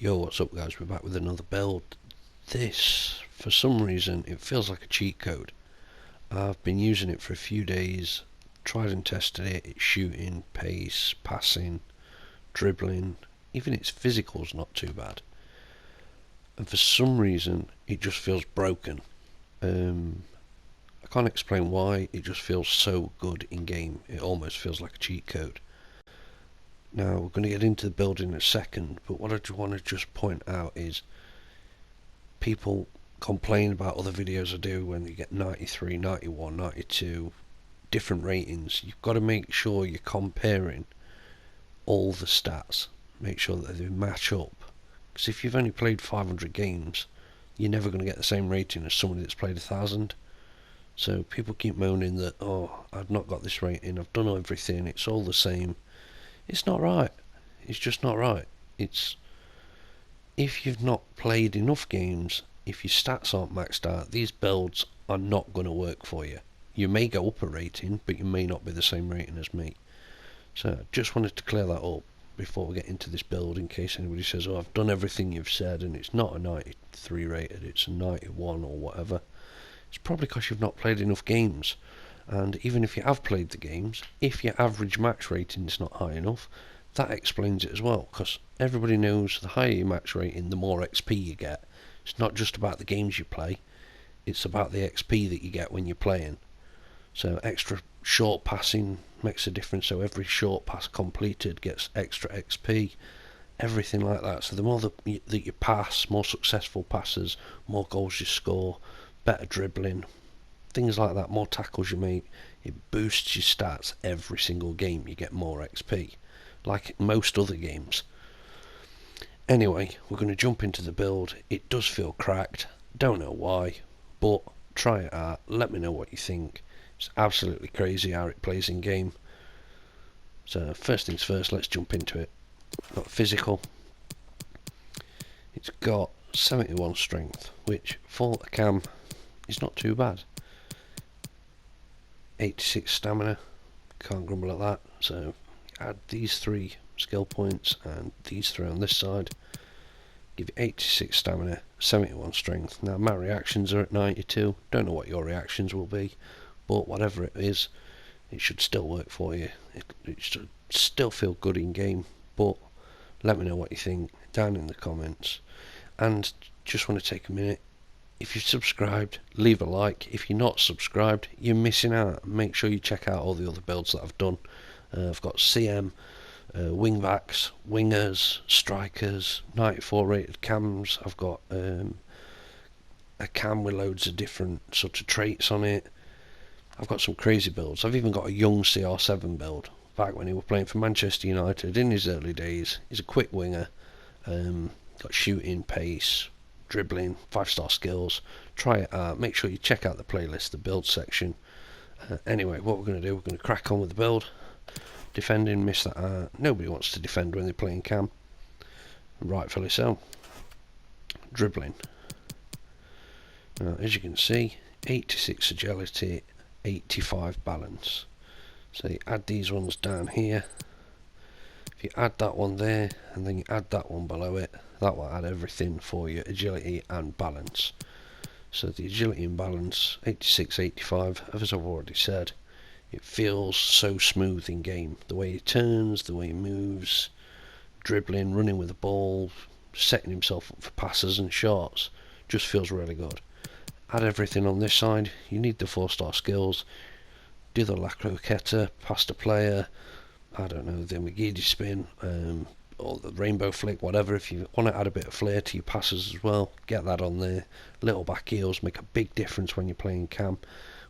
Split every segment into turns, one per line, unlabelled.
Yo, what's up guys, we're back with another build. This, for some reason, it feels like a cheat code. I've been using it for a few days, tried and tested it. It's shooting, pace, passing, dribbling, even its physical's not too bad. And for some reason, it just feels broken. I can't explain why, it just feels so good in game. It almost feels like a cheat code. Now, we're going to get into the build in a second, but what I want to just point out is people complain about other videos I do when you get 93, 91, 92, different ratings. You've got to make sure you're comparing all the stats. Make sure that they match up. Because if you've only played 500 games, you're never going to get the same rating as somebody that's played 1,000. So people keep moaning that, oh, I've not got this rating, I've done everything, it's all the same. It's not right. It's just not right. It's if you've not played enough games, if your stats aren't maxed out, these builds are not going to work for you. You may go up a rating, but you may not be the same rating as me. So I just wanted to clear that up before we get into this build, in case anybody says, oh, I've done everything you've said and it's not a 93 rated, it's a 91 or whatever. It's probably because you've not played enough games. And even if you have played the games, if your average match rating is not high enough, that explains it as well, because everybody knows the higher your match rating, the more XP you get. It's not just about the games you play, it's about the XP that you get when you're playing. So extra short passing makes a difference, so every short pass completed gets extra XP, everything like that. So the more that you pass, more successful passes, more goals you score, better dribbling, things like that, more tackles you make, it boosts your stats every single game. You get more XP, like most other games. Anyway, we're going to jump into the build. It does feel cracked, don't know why, but try it out, let me know what you think. It's absolutely crazy how it plays in game. So first things first, let's jump into it. Got physical, it's got 71 strength, which for a cam is not too bad. 86 stamina, can't grumble at that. So add these 3 skill points and these 3 on this side, give you 86 stamina, 71 strength. Now my reactions are at 92, don't know what your reactions will be, but whatever it is, it should still work for you. It should still feel good in game, but let me know what you think down in the comments. And just want to take a minute, if you've subscribed, leave a like. If you're not subscribed, you're missing out. Make sure you check out all the other builds that I've done. I've got CM, wingbacks, wingers, strikers, 94 rated cams. I've got a cam with loads of different sort of traits on it. I've got some crazy builds. I've even got a young CR7 build, back when he was playing for Manchester United in his early days. He's a quick winger, got shooting, pace, dribbling, 5-star skills. Try it out, make sure you check out the playlist, the build section. Anyway, what we're going to do, we're going to crack on with the build. Defending, miss that out. Nobody wants to defend when they're playing cam, rightfully so. Dribbling, as you can see, 86 agility, 85 balance. So you add these ones down here. If you add that one there and then you add that one below it, that will add everything for your agility and balance. So the agility and balance, 86, 85, as I've already said, it feels so smooth in game. The way he turns, the way he moves, dribbling, running with the ball, setting himself up for passes and shots, just feels really good. Add everything on this side. You need the 4-star skills. Do the La Croqueta, pass to player, I don't know, the McGeady spin, or the rainbow flick, whatever. If you want to add a bit of flair to your passes as well, get that on there. Little back heels make a big difference when you're playing cam,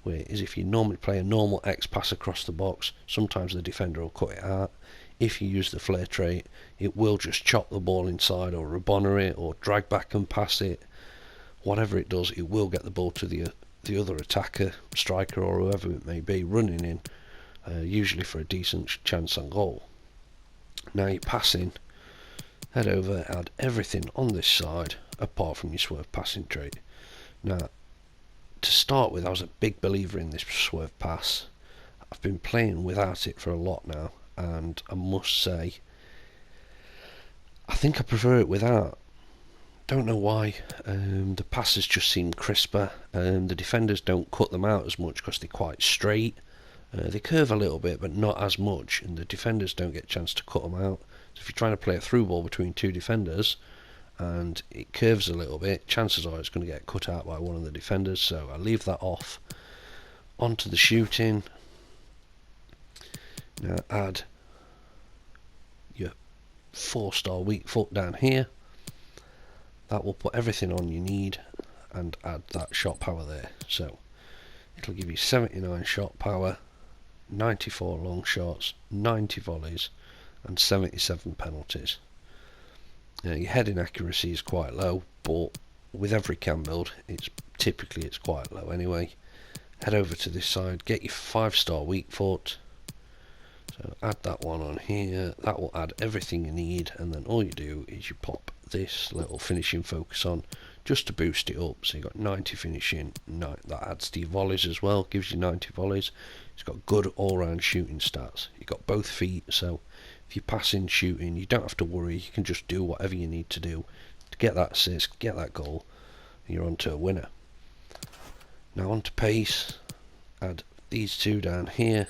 whereas if you normally play a normal X pass across the box, sometimes the defender will cut it out. If you use the flair trait, it will just chop the ball inside, or Rabona it, or drag back and pass it. Whatever it does, it will get the ball to the other attacker, striker, or whoever it may be, running in, usually for a decent chance on goal. Now you're passing, head over, add everything on this side apart from your swerve passing trait. Now to start with, I was a big believer in this swerve pass. I've been playing without it for a lot now, and I must say I think I prefer it without. Don't know why. The passes just seem crisper. The defenders don't cut them out as much because they're quite straight. They curve a little bit, but not as much, and the defenders don't get a chance to cut them out. So if you're trying to play a through ball between two defenders and it curves a little bit, chances are it's going to get cut out by one of the defenders, so I leave that off. Onto the shooting. Now add your 4-star weak foot down here. That will put everything on you need, and add that shot power there. So it'll give you 79 shot power, 94 long shots, 90 volleys, and 77 penalties. Now, your heading accuracy is quite low, but with every cam build, it's quite low anyway. Head over to this side, get your 5-star weak foot. So add that one on here. That will add everything you need, and then all you do is you pop this little finishing focus on just to boost it up. So you've got 90 finishing, that adds to your volleys as well, gives you 90 volleys. It's got good all-round shooting stats. You've got both feet, so if you're passing, shooting, you don't have to worry. You can just do whatever you need to do to get that assist, get that goal, and you're on to a winner. Now on to pace. Add these two down here,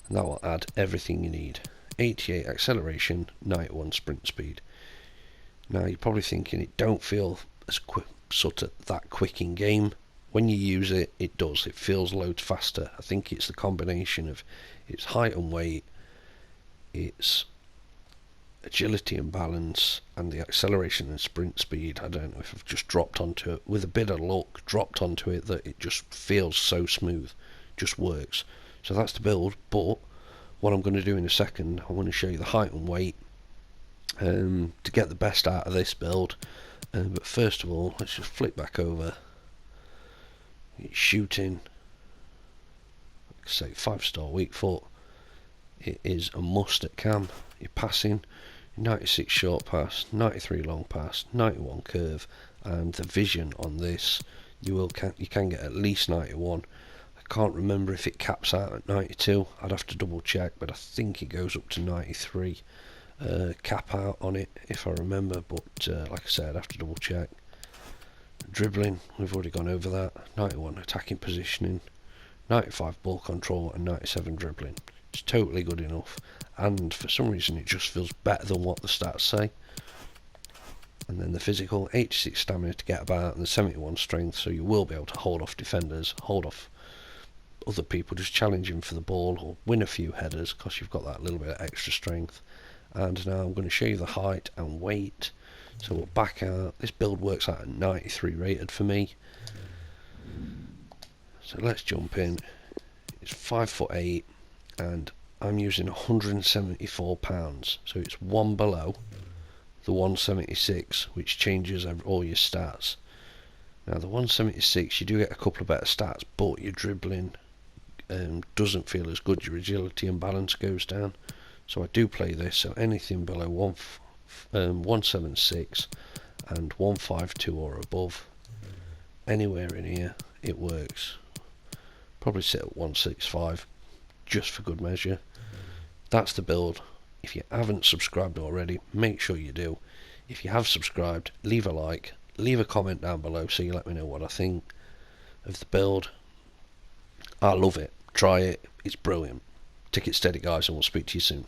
and that will add everything you need. 88 acceleration, 91 sprint speed. Now you're probably thinking it don't feel as quick, that quick in game. When you use it, it does. It feels loads faster. I think it's the combination of its height and weight, its agility and balance, and the acceleration and sprint speed. I don't know if I've just dropped onto it with a bit of luck, dropped onto it that it just feels so smooth, just works. So that's the build, but what I'm going to do in a second, I want to show you the height and weight to get the best out of this build. But first of all, let's just flip back over. It's shooting, like I say, 5-star weak foot. It is a must at cam. You're passing, 96 short pass, 93 long pass, 91 curve, and the vision on this, you can get at least 91. I can't remember if it caps out at 92. I'd have to double check, but I think it goes up to 93 cap out on it if I remember, but like I said, I'd have to double check. Dribbling, we've already gone over that. 91 attacking positioning, 95 ball control, and 97 dribbling. It's totally good enough, and for some reason it just feels better than what the stats say. And then the physical, 86 stamina to get about, and the 71 strength, so you will be able to hold off defenders, hold off other people just challenging for the ball, or win a few headers because you've got that little bit of extra strength. And now I'm going to show you the height and weight. So we'll back out. This build works out at 93 rated for me. So let's jump in. It's 5'8", and I'm using 174 pounds. So it's one below the 176, which changes all your stats. Now the 176, you do get a couple of better stats, but your dribbling doesn't feel as good. Your agility and balance goes down. So I do play this. So anything below 176 and 152 or above, anywhere in here, it works. Probably sit at 165 just for good measure. That's the build. If you haven't subscribed already, make sure you do. If you have subscribed, leave a like, leave a comment down below so you let me know what I think of the build. I love it. Try it. It's brilliant. Take it steady, guys, and we'll speak to you soon.